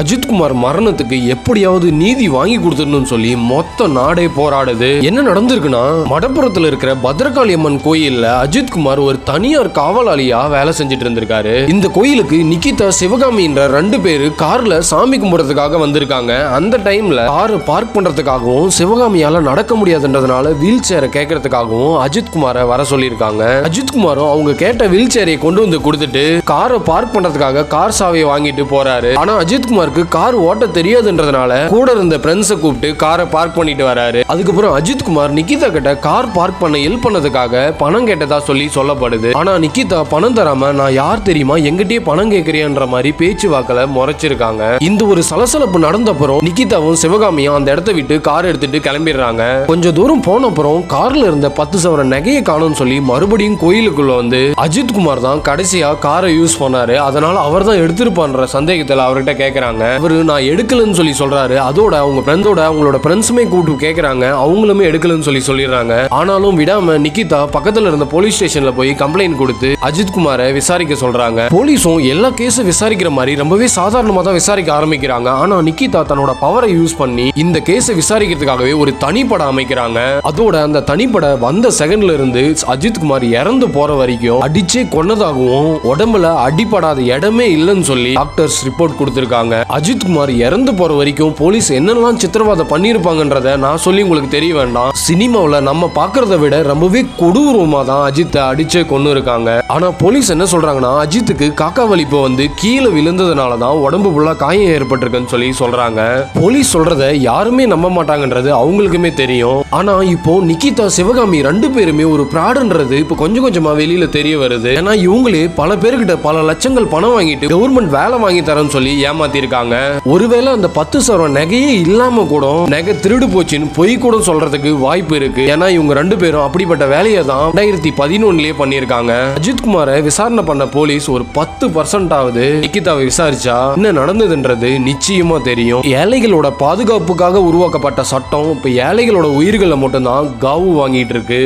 அஜித்குமார் மரணத்துக்கு எப்படியாவது நீதி வாங்கி கொடுத்துடணும்னு சொல்லி மொத்த நாடே போராடுது. என்ன நடந்திருக்குன்னா, மடப்புறத்துல இருக்கிற பத்ரகாளி அம்மன் கோயில்ல அஜித்குமார் ஒரு தனியார் காவலாளியா வேலை செஞ்சுட்டு இருந்திருக்காரு. இந்த கோயிலுக்கு நிகிதா சிவகாமின்ற 2 பேரு கார்ல சாமி கும்பிடுறதுக்காக வந்திருக்காங்க. அந்த டைம்ல காரை பார்க் பண்றதுக்காகவும் சிவகாமியால நடக்க முடியாதுன்றதுனால வீல் சேரை கேட்கறதுக்காகவும் அஜித்குமாரை வர சொல்லியிருக்காங்க. அஜித்குமாரும் அவங்க கேட்ட வீல் சேரையை கொண்டு வந்து கொடுத்துட்டு காரை பார்க் பண்றதுக்காக கார் சாவியை வாங்கிட்டு போறாரு. ஆனா அஜித்குமார் கார் ஓட்ட தெரியாதுன்றதுனால கூட இருந்த ஃப்ரெண்ட்ஸை கூப்பிட்டு காரை பார்க் பண்ணிட்டு வராரு. அதுக்கப்புறம் அஜித்குமார் நிகிதா கிட்ட கார் பார்க் பண்ண ஹெல்ப் பண்ணதுக்காக பணம் கேட்டதா சொல்லப்படுது. ஆனா நிகிதா பணம் தராம நான் யார் தெரியுமா எங்கிட்டயே பணம் கேட்கறியான்ற மாதிரி பேச்சுவாக்கல முறைச்சிருக்காங்க. இந்த ஒரு சலசலப்பு நடந்தப்புறம் நிகிதாவும் சிவகாமியும் அந்த இடத்த விட்டு கார் எடுத்துட்டு கிளம்பிடுறாங்க. கொஞ்சம் தூரம் போன அப்புறம் கார்ல இருந்த 10 சவர நகையை காணும்னு சொல்லி மறுபடியும் கோயிலுக்குள்ள வந்து அஜித்குமார் தான் கடைசியா காரை யூஸ் பண்ணாரு. அதனால அவர் தான் எடுத்திருப்பான்ற சந்தேகத்துல அவர்கிட்ட கேட்கறாங்க. அவரு நான் எடுக்கலன்னு சொல்லி சொல்றாரு. அதோட அவங்க ஃப்ரெண்டோட அவங்களோட ஃப்ரெண்ட்ஸுமே கூப்பிட்டு கேட்கறாங்க. அவங்களுமே எடுக்கலன்னு சொல்லிடுறாங்க. ஆனாலும் விடாம நிகிதா பக்கத்துல இருந்த போலீஸ் ஸ்டேஷன்ல போய் கம்ப்ளைண்ட் கொடுத்து அஜித்குமாரை விசாரிக்க சொல்றாங்க. போலீஸும் எல்லா கேஸும் விசாரிக்கிற மாதிரி ரொம்பவே சாதாரணமா தான் விசாரிக்க ஆரம்பிக்கிறாங்க. ஆனா நிகிதா தன்னோட பவரை யூஸ் பண்ணி இந்த கேஸை விசாரிக்கிறதுக்காகவே ஒரு தனிப்படை அமைக்கிறாங்க. அதோட அந்த தனிப்படை வந்த செகண்ட்ல இருந்து அஜித்குமார் இறந்து போற வரைக்கும் அடிச்சே கொன்னதாகவும் உடம்புல அடிப்படாத இடமே இல்லைன்னு சொல்லி டாக்டர்ஸ் ரிப்போர்ட் கொடுத்திருக்காங்க. அஜித்குமார் இறந்து போற வரைக்கும் போலீஸ் என்னெல்லாம் சித்திரவதை பண்ணிருப்பாங்கன்றத நான் சொல்லி உங்களுக்கு தெரிய வேண்டாம். சினிமாவில் நம்ம பாக்குறத விட ரொம்பவே கொடூரமா தான் அஜித்தை அடிச்சே கொன்னு இருக்காங்க. ஆனா போலீஸ் என்ன சொல்றாங்கன்னா, அஜித்துக்கு காக்கா வலிப்பு வந்து கீழே விழுந்ததுனால தான் உடம்பு ஃபுல்லா காயம் ஏற்பட்டிருக்குன்னு சொல்லி சொல்றாங்க. போலீஸ் சொல்றத யாருமே நம்ப மாட்டாங்கன்றது அவங்களுக்குமே தெரியும். ஆனா இப்போ நிகிதா சிவகாமி 2 பேருமே ஒரு பிராடுன்றது இப்போ கொஞ்சம் கொஞ்சமா வெளியில தெரிய வருது. ஏன்னா இவங்களே பல பேர்கிட்ட பல லட்சங்கள் பணம் வாங்கிட்டு கவர்மெண்ட் வேலை வாங்கி தரேன்னு சொல்லி ஏமாத்தி இருக்காங்க. ஒருவேளை அந்த 10 சவர நகையே இல்லாம கூட நகை திருடு போச்சுன்னு பொய் கூட சொல்றதுக்கு வாய்ப்பு இருக்கு. ஏன்னா இவங்க 2 பேரும் அப்படிப்பட்ட வேலையை தான் 2011 பண்ணிருக்காங்க. அஜித்குமாரை விசாரணை பண்ண போலீஸ் ஒரு 10% ஆவது நிகிதாவை விசாரிச்சா என்ன நடந்ததுன்றது நிச்சயமா தெரியும். ஏழைகளோட பாதுகாப்புக்காக உருவாக்கப்பட்ட சட்டம் இப்ப ஏழைகளோட உயிர்களை மட்டும்தான் காவு வாங்கிட்டு இருக்கு.